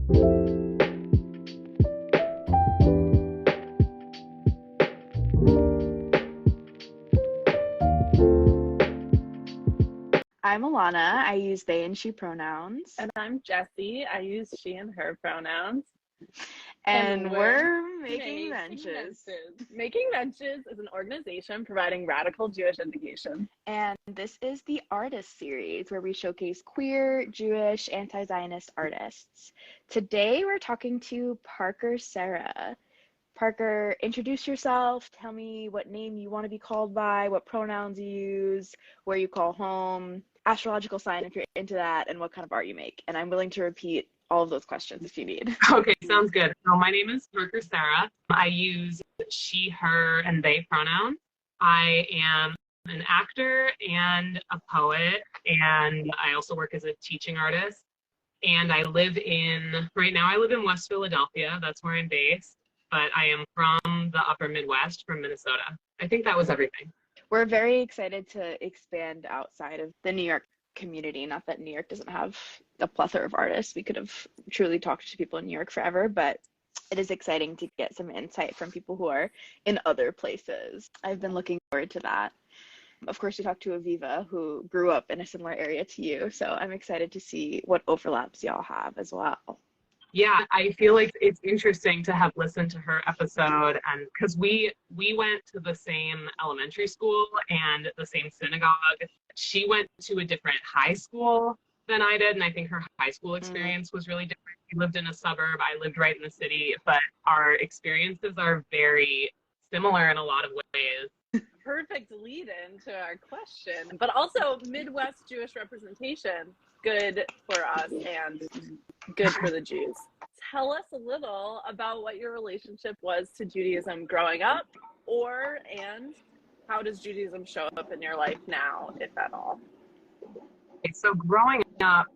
I'm Alana. I use they and she pronouns. And I'm Jessie. I use she and her pronouns. And we're making Menches. Making Menches is an organization providing radical Jewish education. And this is the Artist Series, where we showcase queer, Jewish, anti-Zionist artists. Today we're talking to Parker Sera. Parker, introduce yourself. Tell me what name you want to be called by, what pronouns you use, where you call home, astrological sign if you're into that, and what kind of art you make. And I'm willing to repeat all of those questions if you need. Okay, sounds good. So my name is Parker Sera. I use she, her, and they pronouns. I am an actor and a poet, and I also work as a teaching artist. And right now I live in West Philadelphia. That's where I'm based. But I am from the upper Midwest, from Minnesota. I think that was everything. We're very excited to expand outside of the New York community. Not that New York doesn't have a plethora of artists. We could have truly talked to people in New York forever, but it is exciting to get some insight from people who are in other places. I've been looking forward to that. Of course, we talked to Aviva, who grew up in a similar area to you, so I'm excited to see what overlaps y'all have as well. Yeah, I feel like it's interesting to have listened to her episode, and because we went to the same elementary school and the same synagogue. She went to a different high school than I did, and I think her high school experience was really different. She lived in a suburb, I lived right in the city, but our experiences are very similar in a lot of ways. Perfect lead into our question, but also Midwest Jewish representation, good for us and good for the Jews. Tell us a little about what your relationship was to Judaism growing up, and how does Judaism show up in your life now, if at all? So growing up,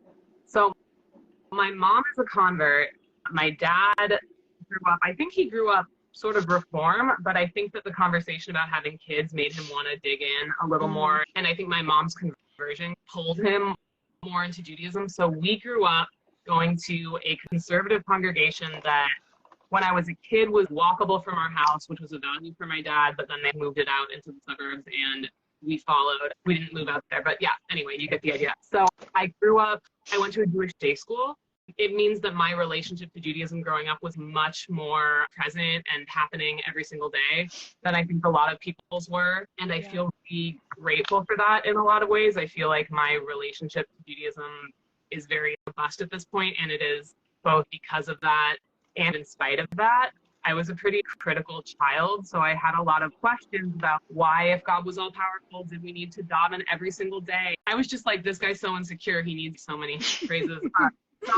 my mom is a convert. My dad he grew up sort of reform, but I think that the conversation about having kids made him want to dig in a little more. And I think my mom's conversion pulled him more into Judaism. So we grew up going to a conservative congregation that when I was a kid was walkable from our house, which was a value for my dad, but then they moved it out into the suburbs and we followed. We didn't move out there, but yeah, anyway, you get the idea. So I went to a Jewish day school. It means that my relationship to Judaism growing up was much more present and happening every single day than I think a lot of people's were. And I feel really grateful for that in a lot of ways. I feel like my relationship to Judaism is very robust at this point, and it is both because of that and in spite of that. I was a pretty critical child, so I had a lot of questions about why, if God was all powerful, did we need to daven every single day? I was just like, this guy's so insecure, he needs so many praises. So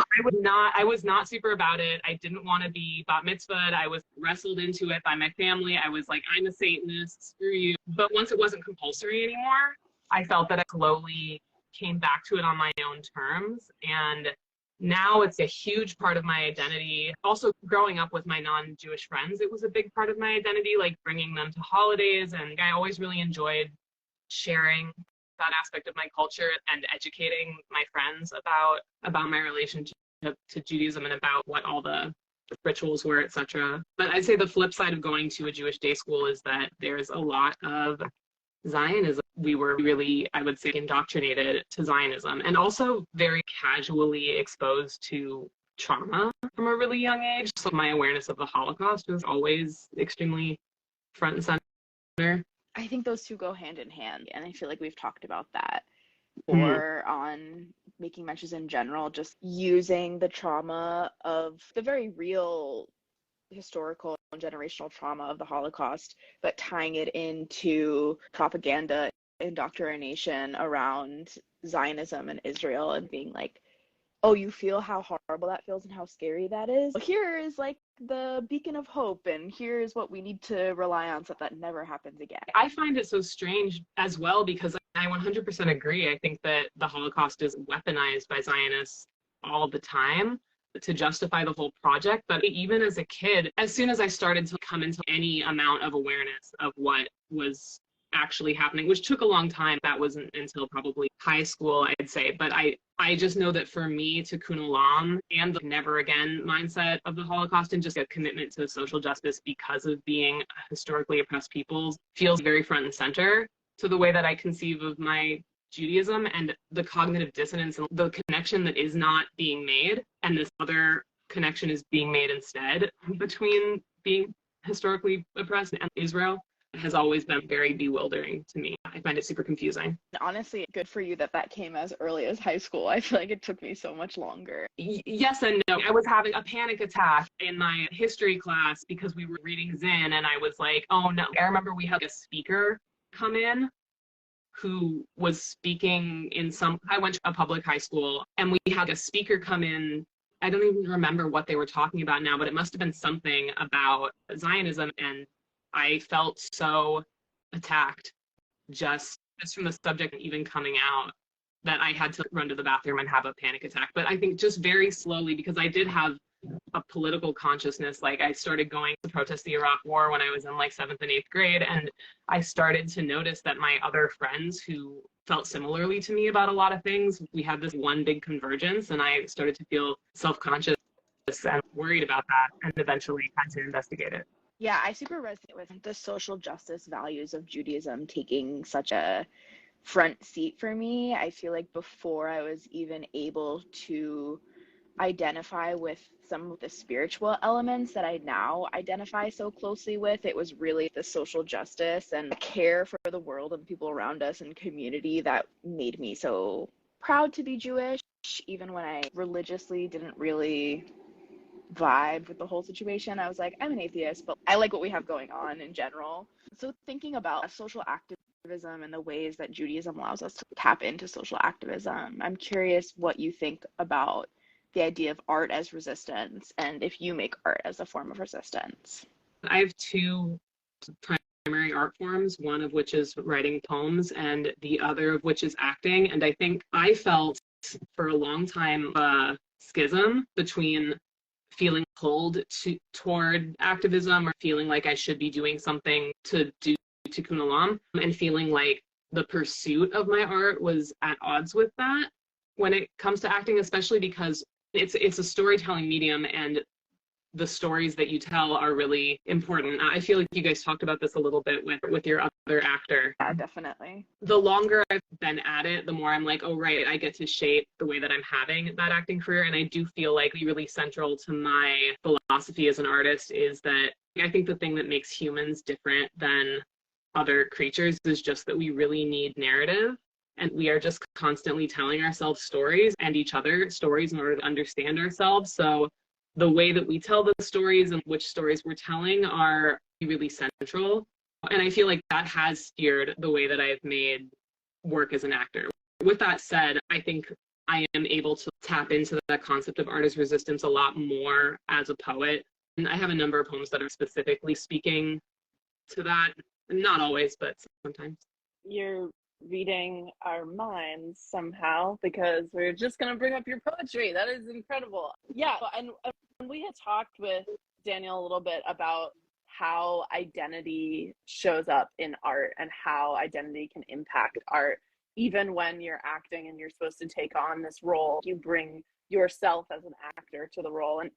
I was not super about it. I didn't want to be bat mitzvahed. I was wrestled into it by my family. I was like, I'm a Satanist, screw you. But once it wasn't compulsory anymore, I felt that I slowly came back to it on my own terms. And now it's a huge part of my identity. Also, growing up with my non-Jewish friends, it was a big part of my identity, like bringing them to holidays. And I always really enjoyed sharing that aspect of my culture and educating my friends about my relationship to Judaism and about what all the rituals were, etc. But I'd say the flip side of going to a Jewish day school is that there's a lot of Zionism. We were really, I would say, indoctrinated to Zionism and also very casually exposed to trauma from a really young age. So my awareness of the Holocaust was always extremely front and center. I think those two go hand in hand, and I feel like we've talked about that or on Making Menches in general, just using the trauma of the very real historical and generational trauma of the Holocaust, but tying it into propaganda, indoctrination around Zionism and Israel, and being like, oh, you feel how horrible that feels and how scary that is? Here is like the beacon of hope, and here's what we need to rely on so that never happens again. I find it so strange as well, because I 100% agree. I think that the Holocaust is weaponized by Zionists all the time to justify the whole project. But even as a kid, as soon as I started to come into any amount of awareness of what was actually happening, which took a long time. That wasn't until probably high school, I'd say. But I just know that for me, Tikkun Olam and the never again mindset of the Holocaust and just a commitment to social justice because of being historically oppressed peoples feels very front and center to the way that I conceive of my Judaism and the cognitive dissonance and the connection that is not being made, and this other connection is being made instead between being historically oppressed and Israel has always been very bewildering to me. I find it super confusing. Honestly, good for you that that came as early as high school. I feel like it took me so much longer. Yes and no. I was having a panic attack in my history class because we were reading Zinn, and I was like, oh no. I remember we had a speaker come in who was speaking I went to a public high school, and we had a speaker come in. I don't even remember what they were talking about now, but it must have been something about Zionism, and I felt so attacked just from the subject even coming out that I had to run to the bathroom and have a panic attack. But I think just very slowly, because I did have a political consciousness, like I started going to protest the Iraq War when I was in like 7th and 8th grade, and I started to notice that my other friends who felt similarly to me about a lot of things, we had this one big convergence, and I started to feel self-conscious and worried about that, and eventually had to investigate it. Yeah, I super resonate with the social justice values of Judaism taking such a front seat for me. I feel like before I was even able to identify with some of the spiritual elements that I now identify so closely with, it was really the social justice and care for the world and people around us and community that made me so proud to be Jewish, even when I religiously didn't really vibe with the whole situation. I was like, I'm an atheist, but I like what we have going on in general. So thinking about social activism and the ways that Judaism allows us to tap into social activism, I'm curious what you think about the idea of art as resistance, and if you make art as a form of resistance. I have two primary art forms, one of which is writing poems and the other of which is acting. And I think I felt for a long time a schism between feeling pulled toward activism or feeling like I should be doing something to do Tikkun Olam, and feeling like the pursuit of my art was at odds with that when it comes to acting, especially because it's a storytelling medium, and the stories that you tell are really important. I feel like you guys talked about this a little bit with your other actor. Yeah, definitely. The longer I've been at it, the more I'm like, oh, right, I get to shape the way that I'm having that acting career. And I do feel like really central to my philosophy as an artist is that I think the thing that makes humans different than other creatures is just that we really need narrative. And we are just constantly telling ourselves stories and each other stories in order to understand ourselves. So the way that we tell the stories and which stories we're telling are really central. And I feel like that has steered the way that I've made work as an actor. With that said, I think I am able to tap into that concept of art as resistance a lot more as a poet. And I have a number of poems that are specifically speaking to that. Not always, but sometimes. You're reading our minds somehow, because we're just going to bring up your poetry. That is incredible. Yeah, and we had talked with Daniel a little bit about how identity shows up in art and how identity can impact art. Even when you're acting and you're supposed to take on this role, you bring yourself as an actor to the role. And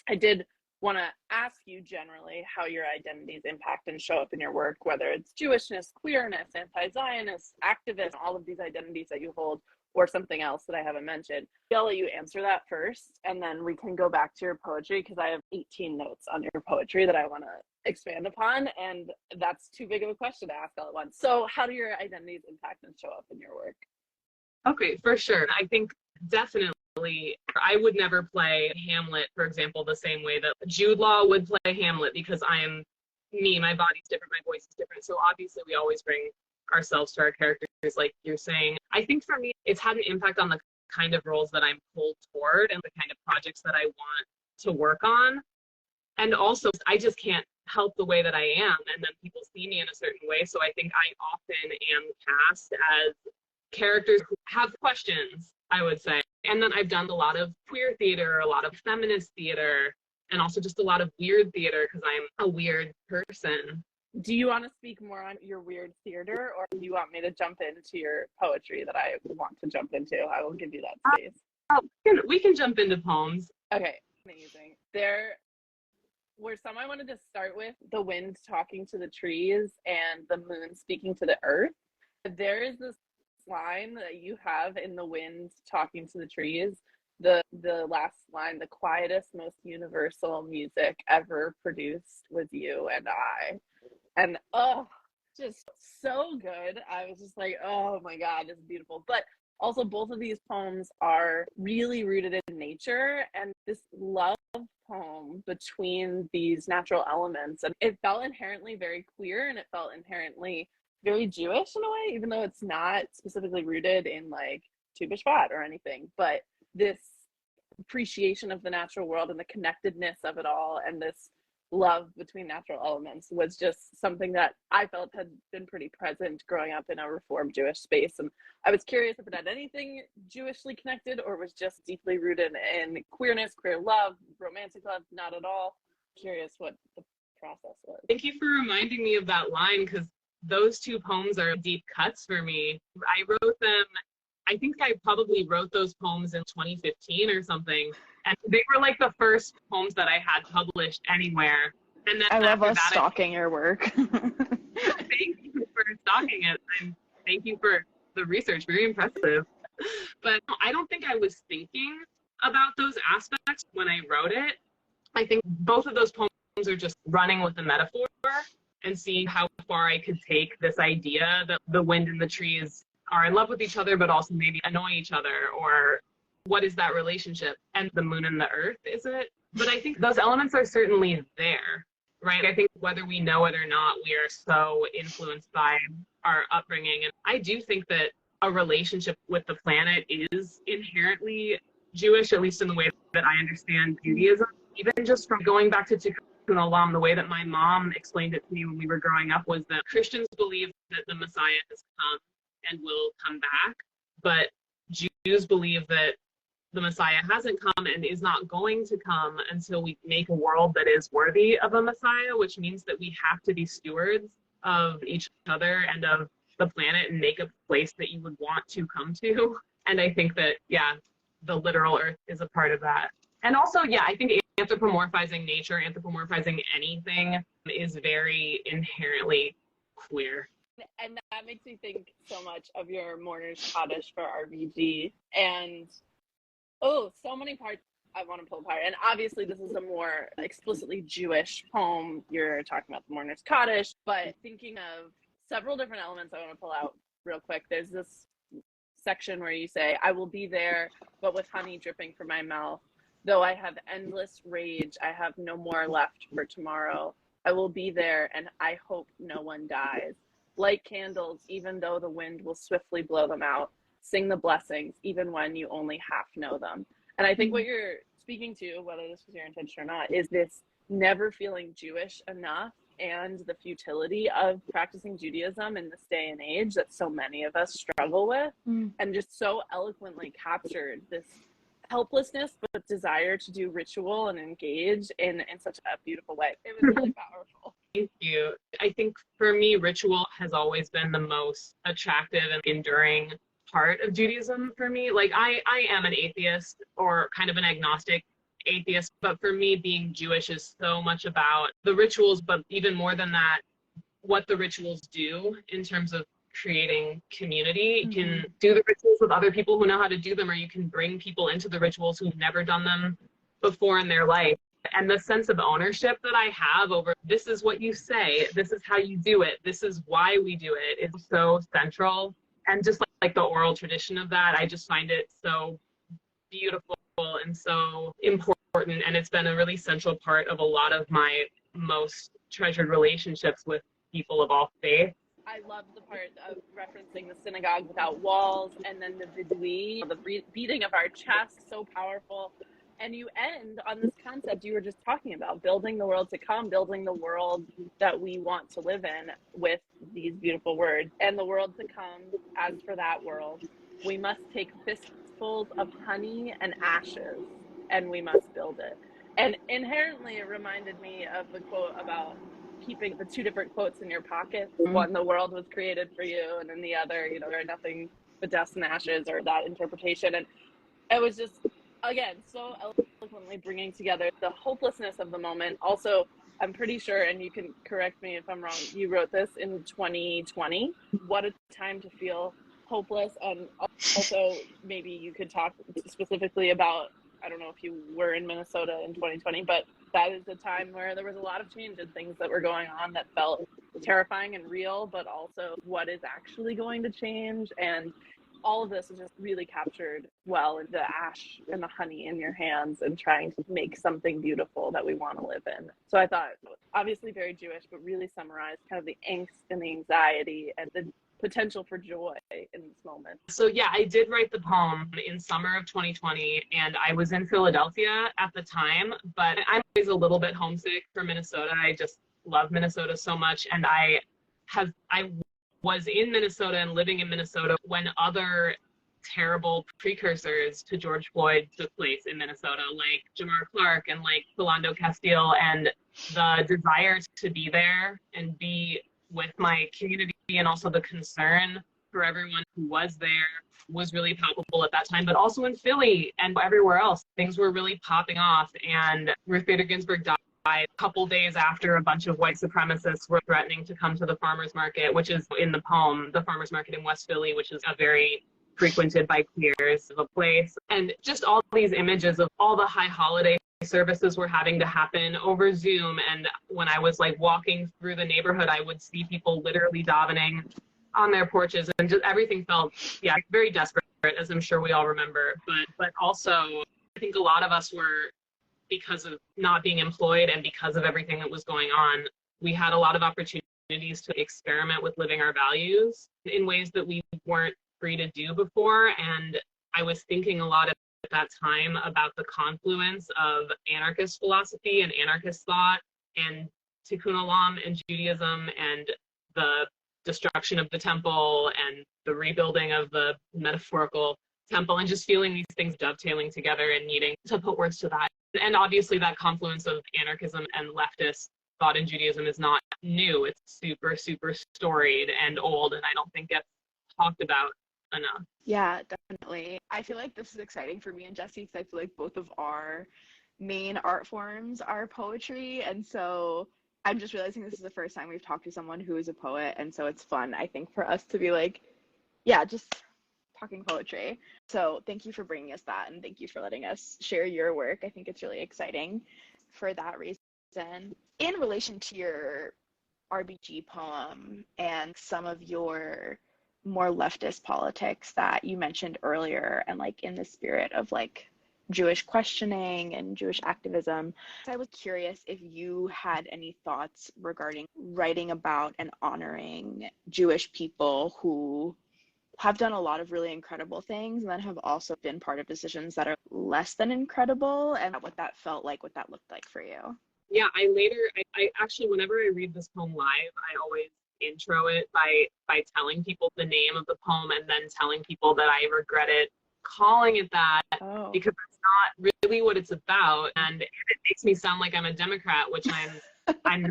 I did want to ask you generally how your identities impact and show up in your work, whether it's Jewishness, queerness, anti-Zionist, activist, all of these identities that you hold, or something else that I haven't mentioned. I'll let you answer that first, and then we can go back to your poetry, because I have 18 notes on your poetry that I want to expand upon, and that's too big of a question to ask all at once. So how do your identities impact and show up in your work? Okay, for sure. I think definitely I would never play Hamlet, for example, the same way that Jude Law would play Hamlet, because I am me, my body's different, my voice is different. So obviously we always bring ourselves to our characters, like you're saying. I think for me, it's had an impact on the kind of roles that I'm pulled toward and the kind of projects that I want to work on. And also, I just can't help the way that I am, and then people see me in a certain way. So I think I often am cast as characters who have questions, I would say. And then I've done a lot of queer theater, a lot of feminist theater, and also just a lot of weird theater, because I'm a weird person. Do you want to speak more on your weird theater, or do you want me to jump into your poetry that I want to jump into? I will give you that space. We can jump into poems. Okay, amazing. There were some I wanted to start with: the wind talking to the trees and the moon speaking to the earth. There is this line that you have in the wind talking to the trees, the last line: the quietest, most universal music ever produced was you and I. And just so good. I was just like, oh my God, this is beautiful. But also, both of these poems are really rooted in nature and this love poem between these natural elements. And it felt inherently very queer, and it felt inherently very Jewish in a way, even though it's not specifically rooted in like Tu B'Shvat or anything. But this appreciation of the natural world and the connectedness of it all, and this love between natural elements, was just something that I felt had been pretty present growing up in a Reformed Jewish space. And I was curious if it had anything Jewishly connected or was just deeply rooted in queerness, queer love, romantic love. Not at all. Curious what the process was. Thank you for reminding me of that line, because those two poems are deep cuts for me. I wrote them, I think I probably wrote those poems in 2015 or something. And they were like the first poems that I had published anywhere. And then I love us that, stalking your work. Thank you for stalking it. And thank you for the research. Very impressive. But I don't think I was thinking about those aspects when I wrote it. I think both of those poems are just running with a metaphor and seeing how far I could take this idea that the wind and the trees are in love with each other, but also maybe annoy each other, or what is that relationship? And the moon and the earth, is it? But I think those elements are certainly there, right? I think whether we know it or not, we are so influenced by our upbringing. And I do think that a relationship with the planet is inherently Jewish, at least in the way that I understand Judaism. Even just from going back to Tikkun Olam, the way that my mom explained it to me when we were growing up was that Christians believe that the Messiah has come and will come back, but Jews believe that the Messiah hasn't come and is not going to come until we make a world that is worthy of a Messiah, which means that we have to be stewards of each other and of the planet and make a place that you would want to come to. And I think that, yeah, the literal earth is a part of that. And also, yeah, I think anthropomorphizing nature, anthropomorphizing anything is very inherently queer. And that makes me think so much of your Mourner's Kaddish for RBG. And so many parts I want to pull apart. And obviously this is a more explicitly Jewish poem. You're talking about the Mourner's Kaddish, but thinking of several different elements I want to pull out real quick. There's this section where you say, I will be there, but with honey dripping from my mouth. Though I have endless rage, I have no more left for tomorrow. I will be there, and I hope no one dies. Light candles, even though the wind will swiftly blow them out. Sing the blessings, even when you only half know them. And I think what you're speaking to, whether this was your intention or not, is this never feeling Jewish enough and the futility of practicing Judaism in this day and age that so many of us struggle with, and just so eloquently captured this helplessness but desire to do ritual and engage in such a beautiful way. It was really powerful. Thank you. I think for me, ritual has always been the most attractive and enduring part of Judaism for me. Like I am an atheist, or kind of an agnostic atheist, but for me, being Jewish is so much about the rituals, but even more than that, what the rituals do in terms of creating community. You can do the rituals with other people who know how to do them, or you can bring people into the rituals who've never done them before in their life. And the sense of ownership that I have over this is what you say, this is how you do it, this is why we do it, is so central. And just like the oral tradition of that, I just find it so beautiful and so important. And it's been a really central part of a lot of my most treasured relationships with people of all faiths. I love the part of referencing the synagogue without walls, and then the vidui, the beating of our chest, so powerful. And you end on this concept you were just talking about, building the world to come, building the world that we want to live in with these beautiful words. And the world to come, as for that world, we must take fistfuls of honey and ashes, and we must build it. And inherently, it reminded me of the quote about keeping the two different quotes in your pocket. One, the world was created for you, and then the other, you know, there are nothing but dust and ashes, or that interpretation. And it was just, again, so eloquently bringing together the hopelessness of the moment. Also, I'm pretty sure, and you can correct me if I'm wrong, you wrote this in 2020. What a time to feel hopeless. And also, maybe you could talk specifically about, I don't know if you were in Minnesota in 2020, but that is a time where there was a lot of change and things that were going on that felt terrifying and real, but also what is actually going to change. And all of this is just really captured well in the ash and the honey in your hands and trying to make something beautiful that we want to live in. So I thought, obviously very Jewish, but really summarized kind of the angst and the anxiety and the potential for joy in this moment. So yeah, I did write the poem in summer of 2020, and I was in Philadelphia at the time, but I'm always a little bit homesick for Minnesota. I just love Minnesota so much, and I was in Minnesota and living in Minnesota when other terrible precursors to George Floyd took place in Minnesota, like Jamar Clark and like Philando Castile, and the desire to be there and be with my community, and also the concern for everyone who was there was really palpable at that time. But also in Philly and everywhere else, things were really popping off, and Ruth Bader Ginsburg died a couple days after a bunch of white supremacists were threatening to come to the farmers market, which is in the poem, the farmers market in West Philly, which is a very frequented by queers of a place. And just all these images of all the high holiday services were having to happen over Zoom. And when I was like walking through the neighborhood, I would see people literally davening on their porches, and just everything felt, yeah, very desperate, as I'm sure we all remember. But also, I think a lot of us were, because of not being employed and because of everything that was going on, we had a lot of opportunities to experiment with living our values in ways that we weren't free to do before. And I was thinking a lot at that time about the confluence of anarchist philosophy and anarchist thought and tikkun olam and Judaism and the destruction of the temple and the rebuilding of the metaphorical temple, and just feeling these things dovetailing together and needing to put words to that. And obviously that confluence of anarchism and leftist thought in Judaism is not new. It's super, super storied and old, and I don't think gets talked about enough. Yeah, definitely. I feel like this is exciting for me and Jesse, because I feel like both of our main art forms are poetry. And so I'm just realizing this is the first time we've talked to someone who is a poet. And so it's fun, I think, for us to be like, yeah, just talking poetry. So thank you for bringing us that, and thank you for letting us share your work. I think it's really exciting for that reason. In relation to your RBG poem and some of your more leftist politics that you mentioned earlier, and like in the spirit of like Jewish questioning and Jewish activism, I was curious if you had any thoughts regarding writing about and honoring Jewish people who have done a lot of really incredible things and then have also been part of decisions that are less than incredible, and what that felt like, what that looked like for you. Yeah, I actually, whenever I read this poem live, I always intro it by telling people the name of the poem and then telling people that I regretted calling it that because it's not really what it's about, and it makes me sound like I'm a Democrat, which I'm not.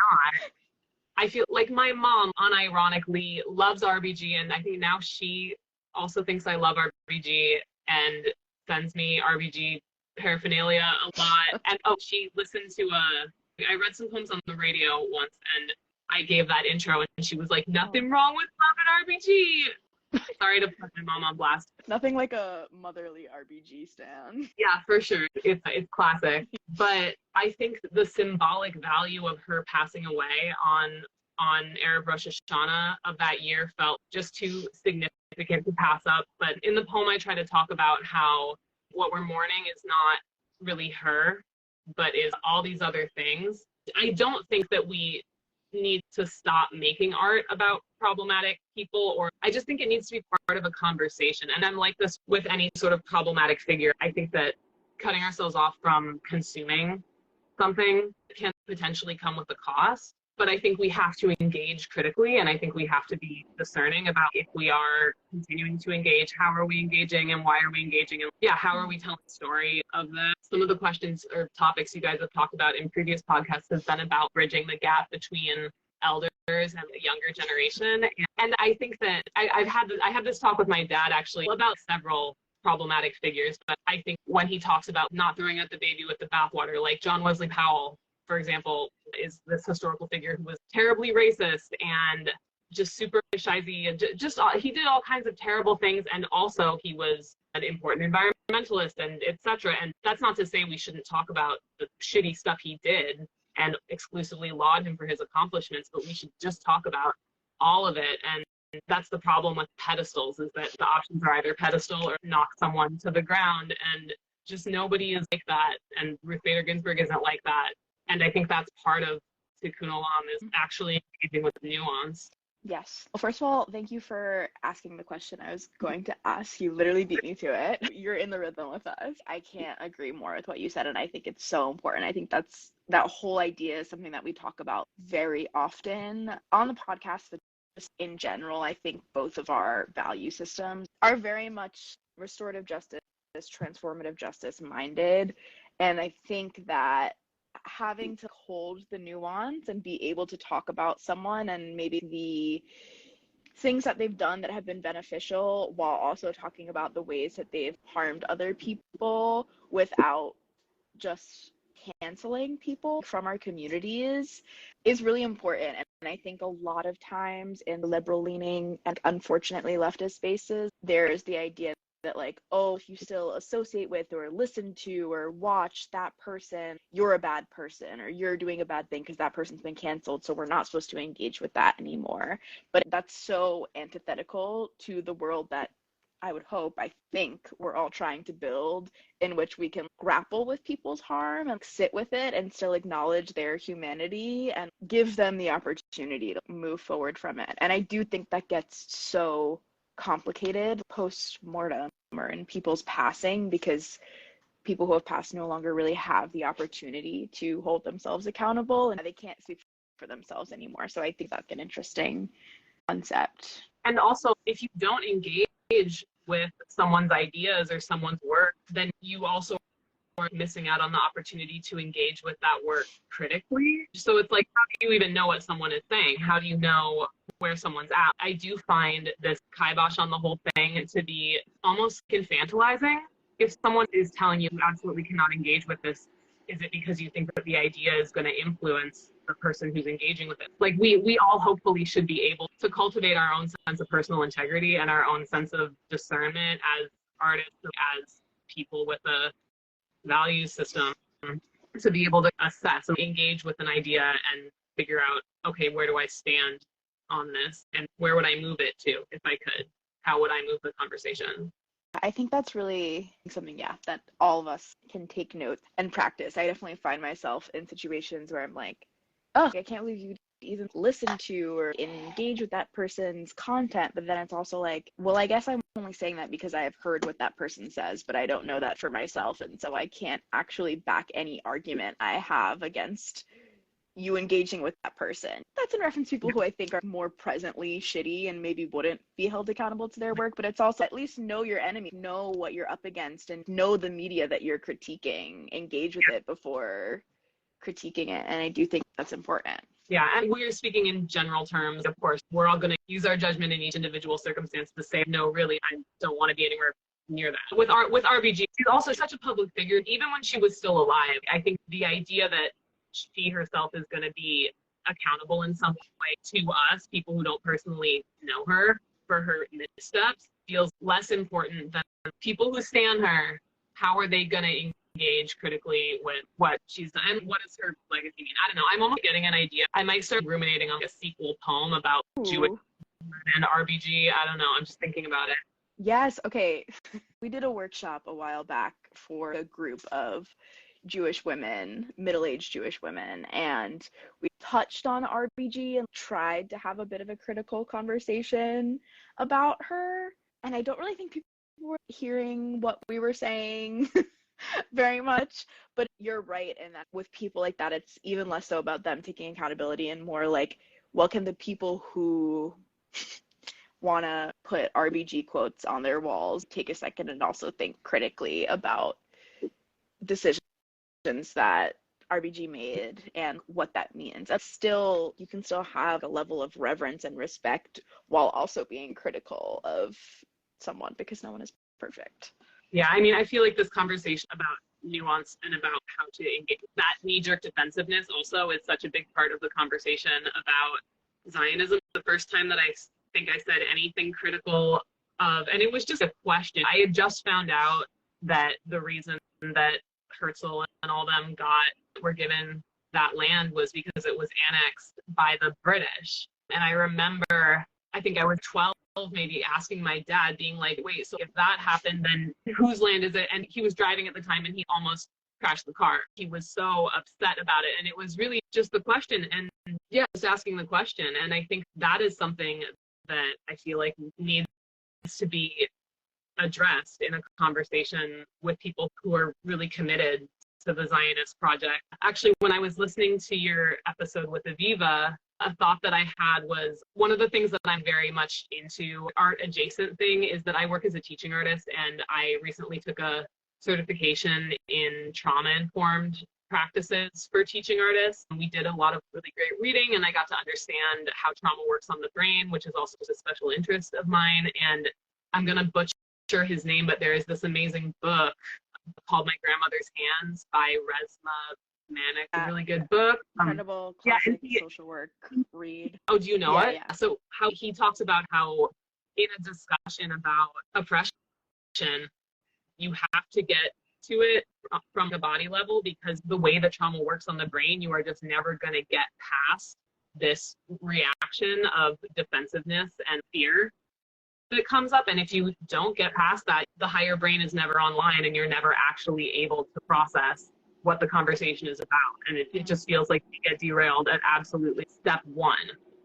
I feel like my mom unironically loves RBG, and I think now she also thinks I love RBG and sends me RBG paraphernalia a lot. And she listened to I read some poems on the radio once, and I gave that intro, and she was like, nothing wrong with loving RBG. Sorry to put my mom on blast. Nothing like a motherly RBG stan. Yeah, for sure. It's classic. But I think the symbolic value of her passing away on Erev Rosh Hashanah of that year felt just too significant to pass up. But in the poem, I try to talk about how what we're mourning is not really her, but is all these other things. I don't think that we need to stop making art about problematic people, or I just think it needs to be part of a conversation. And I'm like this with any sort of problematic figure. I think that cutting ourselves off from consuming something can potentially come with a cost, but I think we have to engage critically, and I think we have to be discerning about if we are continuing to engage, how are we engaging and why are we engaging, and how are we telling the story of that. Some of the questions or topics you guys have talked about in previous podcasts has been about bridging the gap between elders and the younger generation. And I think that I had this talk with my dad actually about several problematic figures, but I think when he talks about not throwing out the baby with the bathwater, like John Wesley Powell, for example, is this historical figure who was terribly racist and just super shyzy, and just he did all kinds of terrible things, and also he was an important environmentalist and etc. And that's not to say we shouldn't talk about the shitty stuff he did and exclusively laud him for his accomplishments, but we should just talk about all of it. And that's the problem with pedestals, is that the options are either pedestal or knock someone to the ground, and just nobody is like that, and Ruth Bader Ginsburg isn't like that. And I think that's part of Tikkun Olam, is actually engaging with nuance. Yes. Well, first of all, thank you for asking the question I was going to ask. You literally beat me to it. You're in the rhythm with us. I can't agree more with what you said, and I think it's so important. I think that whole idea is something that we talk about very often on the podcast, but just in general. I think both of our value systems are very much restorative justice, transformative justice minded, and I think that having to hold the nuance and be able to talk about someone and maybe the things that they've done that have been beneficial, while also talking about the ways that they've harmed other people without just canceling people from our communities, is really important. And I think a lot of times in liberal leaning and unfortunately leftist spaces, there's the idea that like, oh, if you still associate with or listen to or watch that person, you're a bad person, or you're doing a bad thing because that person's been canceled, so we're not supposed to engage with that anymore. But that's so antithetical to the world that I think we're all trying to build, in which we can grapple with people's harm and sit with it and still acknowledge their humanity and give them the opportunity to move forward from it. And I do think that gets so complicated post-mortem or in people's passing, because people who have passed no longer really have the opportunity to hold themselves accountable, and they can't speak for themselves anymore. So I think that's an interesting concept. And also, if you don't engage with someone's ideas or someone's work, then you also are missing out on the opportunity to engage with that work critically. So it's like, how do you even know what someone is saying? How do you know where someone's at? I do find this kibosh on the whole thing to be almost infantilizing. If someone is telling you absolutely cannot engage with this, is it because you think that the idea is going to influence the person who's engaging with it? Like we all hopefully should be able to cultivate our own sense of personal integrity and our own sense of discernment as artists, as people with a value system, to be able to assess and engage with an idea and figure out, okay, where do I stand on this, and where would I move it to if I could? How would I move the conversation? I think that's really something, that all of us can take note and practice. I definitely find myself in situations where I'm like, oh, I can't believe you even listen to or engage with that person's content. But then it's also like, well, I guess I'm only saying that because I have heard what that person says, but I don't know that for myself. And so I can't actually back any argument I have against you engaging with that person. That's in reference to people who I think are more presently shitty and maybe wouldn't be held accountable to their work, but it's also at least know your enemy, know what you're up against, and know the media that you're critiquing, engage with it before critiquing it. And I do think that's important. Yeah, and we're speaking in general terms. Of course, we're all going to use our judgment in each individual circumstance to say, no, really, I don't want to be anywhere near that. With RBG, she's also such a public figure. Even when she was still alive, I think the idea that she herself is going to be accountable in some way to us, people who don't personally know her, for her missteps, feels less important than people who stand her. How are they going to engage critically with what she's done, and what is her legacy mean? I don't know. I'm almost getting an idea. I might start ruminating on a sequel poem about Jewish and RBG. I don't know. I'm just thinking about it. Yes. Okay. We did a workshop a while back for a group of Jewish women, middle-aged Jewish women, and we touched on RBG and tried to have a bit of a critical conversation about her. And I don't really think people were hearing what we were saying very much, but you're right in that with people like that, it's even less so about them taking accountability and more like, what can the people who want to put RBG quotes on their walls take a second and also think critically about decisions that RBG made and what that means. That's still, you can still have a level of reverence and respect while also being critical of someone, because no one is perfect. Yeah, I mean, I feel like this conversation about nuance and about how to engage, that knee-jerk defensiveness also is such a big part of the conversation about Zionism. The first time that I think I said anything critical of, and it was just a question. I had just found out that the reason that Herzl and all them were given that land was because it was annexed by the British. And I remember, I think I was 12, maybe, asking my dad, being like, wait, so if that happened, then whose land is it? And he was driving at the time and he almost crashed the car. He was so upset about it. And it was really just the question. And yeah, just asking the question. And I think that is something that I feel like needs to be addressed in a conversation with people who are really committed to the Zionist project. Actually, when I was listening to your episode with Aviva, a thought that I had was, one of the things that I'm very much into, art adjacent thing, is that I work as a teaching artist, and I recently took a certification in trauma-informed practices for teaching artists. We did a lot of really great reading, and I got to understand how trauma works on the brain, which is also a special interest of mine. And I'm going to butcher his name, but there is this amazing book called My Grandmother's Hands by Resma Manic, a really good book. Incredible classic social work read. Oh, do you know it? Yeah. So how he talks about how in a discussion about oppression, you have to get to it from the body level, because the way that trauma works on the brain, you are just never going to get past this reaction of defensiveness and fear that comes up. And if you don't get past that, the higher brain is never online, and you're never actually able to process what the conversation is about. And it just feels like we get derailed at absolutely step one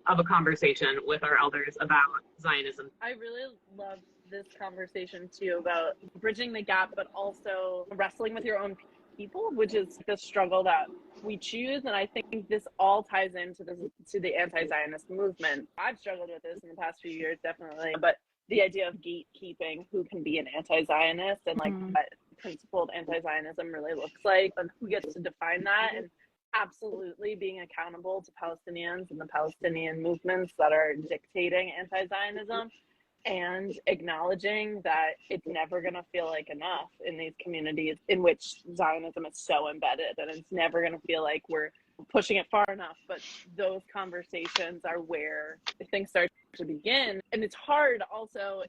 of a conversation with our elders about Zionism. I really love this conversation too, about bridging the gap, but also wrestling with your own people, which is the struggle that we choose. And I think this all ties into the anti-Zionist movement. I've struggled with this in the past few years, definitely, but the idea of gatekeeping who can be an anti-Zionist, and like what principled anti-Zionism really looks like, and who gets to define that, and absolutely being accountable to Palestinians and the Palestinian movements that are dictating anti-Zionism, and acknowledging that it's never going to feel like enough in these communities in which Zionism is so embedded, and it's never going to feel like we're pushing it far enough. But those conversations are where things start to begin. And it's hard also,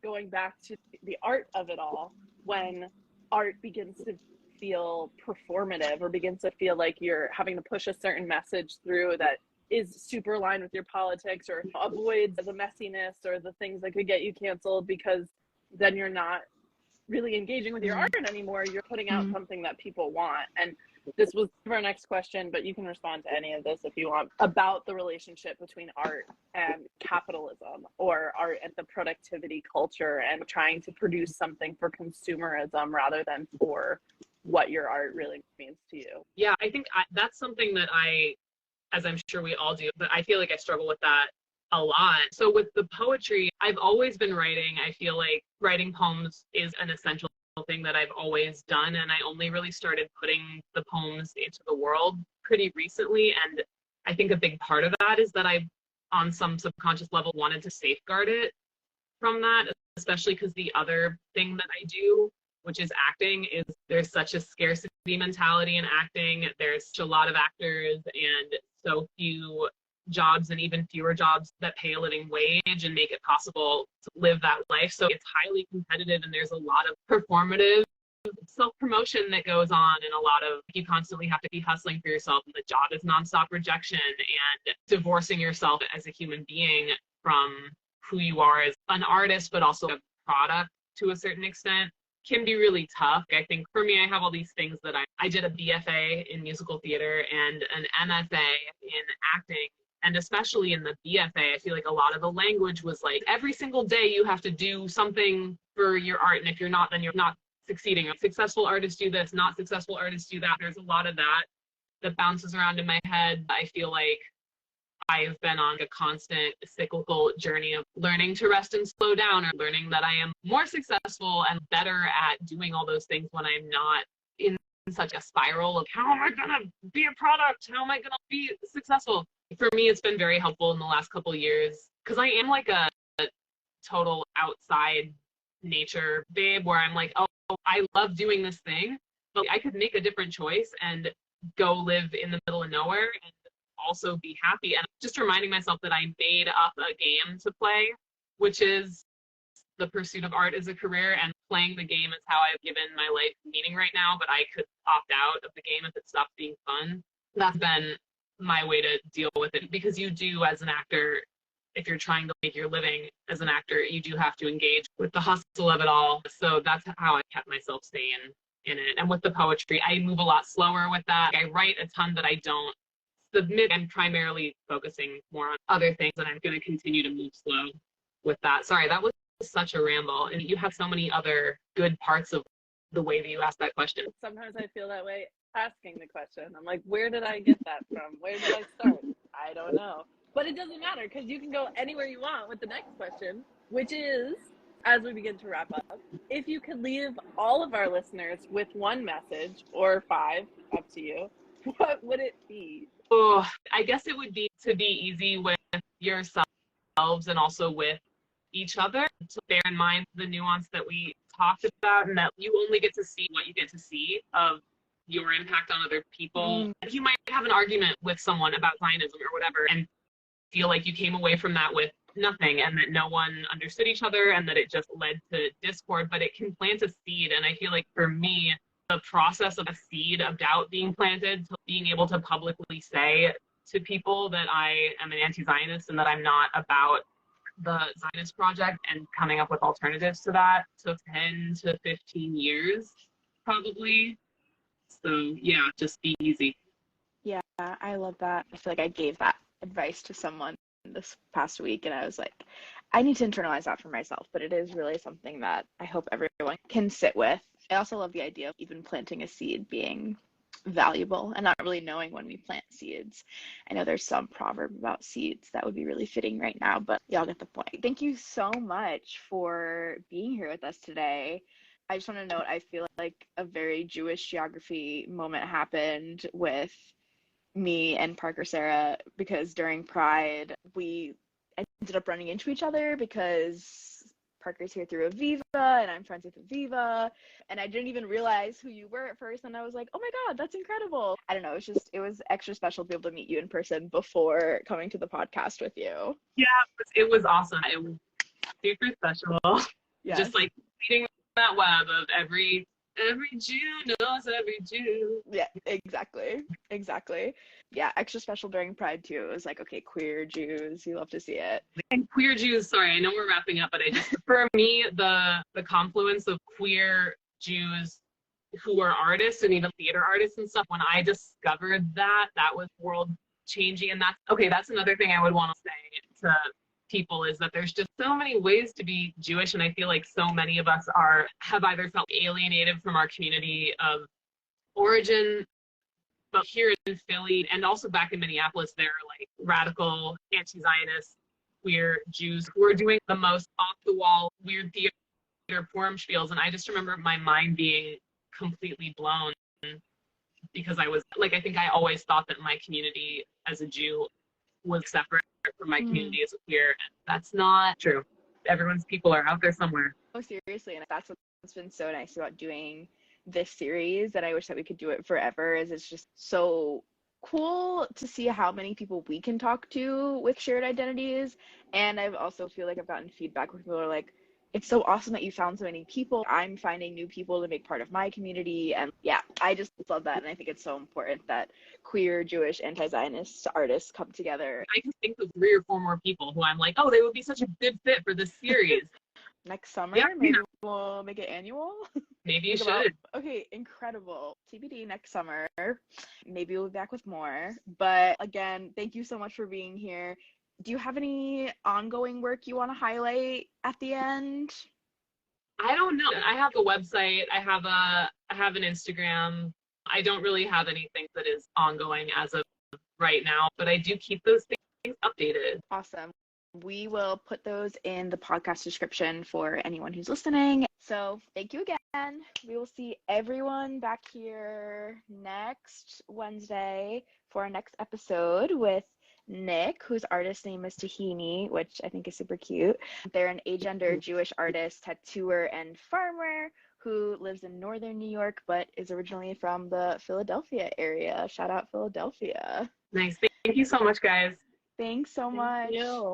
going back to the art of it all, when art begins to feel performative, or begins to feel like you're having to push a certain message through that is super aligned with your politics, or avoids the messiness or the things that could get you canceled, because then you're not really engaging with your art anymore. You're putting out something that people want. And this was our next question, but you can respond to any of this if you want, about the relationship between art and capitalism, or art and the productivity culture, and trying to produce something for consumerism rather than for what your art really means to you. Yeah, I think that's something that as I'm sure we all do, but I feel like I struggle with that a lot. So with the poetry, I've always been writing. I feel like writing poems is an essential thing that I've always done, and I only really started putting the poems into the world pretty recently. And I think a big part of that is that I, on some subconscious level, wanted to safeguard it from that, especially because the other thing that I do, which is acting, is there's such a scarcity mentality in acting. There's a lot of actors and so few jobs, and even fewer jobs that pay a living wage and make it possible to live that life. So it's highly competitive, and there's a lot of performative self-promotion that goes on, and a lot of, you constantly have to be hustling for yourself, and the job is nonstop rejection, and divorcing yourself as a human being from who you are as an artist, but also a product to a certain extent, can be really tough. I think for me, I have all these things that I did a BFA in musical theater and an MFA in acting. And especially in the BFA, I feel like a lot of the language was like, every single day you have to do something for your art. And if you're not, then you're not succeeding. Successful artists do this, not successful artists do that. There's a lot of that bounces around in my head. I feel like I've been on a constant cyclical journey of learning to rest and slow down, or learning that I am more successful and better at doing all those things when I'm not in such a spiral of how am I going to be a product? How am I going to be successful? For me, it's been very helpful in the last couple of years because I am like a total outside nature babe where I'm like, oh, I love doing this thing, but I could make a different choice and go live in the middle of nowhere and also be happy. And just reminding myself that I made up a game to play, which is the pursuit of art as a career, and playing the game is how I've given my life meaning right now, but I could opt out of the game if it stopped being fun. That's been my way to deal with it, because you do, as an actor, if you're trying to make your living as an actor, you do have to engage with the hustle of it all. So that's how I kept myself staying in it. And with the poetry, I move a lot slower with that. I write a ton that I don't submit. I'm primarily focusing more on other things, and I'm going to continue to move slow with that. Sorry, that was such a ramble, and you have so many other good parts of the way that you asked that question. Sometimes I feel that way asking the question. I'm like, where did I get that from? Where did I start? I don't know. But it doesn't matter, because you can go anywhere you want with the next question, which is, as we begin to wrap up, if you could leave all of our listeners with one message, or 5, up to you, what would it be? Oh, I guess it would be to be easy with yourselves and also with each other, to bear in mind the nuance that we talked about, and that you only get to see what you get to see of your impact on other people. You might have an argument with someone about Zionism or whatever and feel like you came away from that with nothing, and that no one understood each other, and that it just led to discord, but it can plant a seed. And I feel like for me, the process of a seed of doubt being planted, to being able to publicly say to people that I am an anti-Zionist and that I'm not about the Zionist project, and coming up with alternatives to that, took 10 to 15 years probably. So yeah, just be easy. Yeah, I love that. I feel like I gave that advice to someone this past week, and I was like, I need to internalize that for myself, but it is really something that I hope everyone can sit with. I also love the idea of even planting a seed being valuable, and not really knowing when we plant seeds. I know there's some proverb about seeds that would be really fitting right now, but y'all get the point. Thank you so much for being here with us today. I just want to note, I feel like a very Jewish geography moment happened with me and Parker Sera, because during Pride, we ended up running into each other because Parker's here through Aviva and I'm friends with Aviva, and I didn't even realize who you were at first, and I was like, oh my God, that's incredible. I don't know, it was extra special to be able to meet you in person before coming to the podcast with you. Yeah, it was awesome. It was super special. Yes. Just like reading that web of every Jew knows every Jew. Yeah, exactly. Yeah, extra special during Pride too. It was like, okay, queer Jews, you love to see it. And queer Jews, sorry, I know we're wrapping up, but for me, the confluence of queer Jews who are artists and even theater artists and stuff, when I discovered that was world changing. And that's another thing I would want to say to people, is that there's just so many ways to be Jewish, and I feel like so many of us have either felt alienated from our community of origin, but here in Philly and also back in Minneapolis, there are like radical anti-Zionist queer Jews who are doing the most off-the-wall weird theater forum spiels, and I just remember my mind being completely blown, because I think I always thought that my community as a Jew was separate from my community as a queer, and that's not true. Everyone's people are out there somewhere. Oh, seriously, and that's what's been so nice about doing this series, that I wish that we could do it forever, is it's just so cool to see how many people we can talk to with shared identities. And I've also feel like I've gotten feedback where people are like, it's so awesome that you found so many people. I'm finding new people to make part of my community. And yeah, I just love that. And I think it's so important that queer, Jewish, anti-Zionist artists come together. I can think of 3 or 4 more people who I'm like, oh, they would be such a good fit for this series. Next summer, maybe we'll make it annual. Maybe you should. Okay, incredible. TBD next summer. Maybe we'll be back with more. But again, thank you so much for being here. Do you have any ongoing work you want to highlight at the end? I don't know. I have a website. I have an Instagram. I don't really have anything that is ongoing as of right now, but I do keep those things updated. Awesome. We will put those in the podcast description for anyone who's listening. So thank you again. We will see everyone back here next Wednesday for our next episode with Nick, whose artist name is Tahini, which I think is super cute. They're an Agender Jewish artist, tattooer, and farmer who lives in northern New York, but is originally from the Philadelphia area. Shout out Philadelphia. Nice. Thank you so much, guys. Thanks so much. Thank you.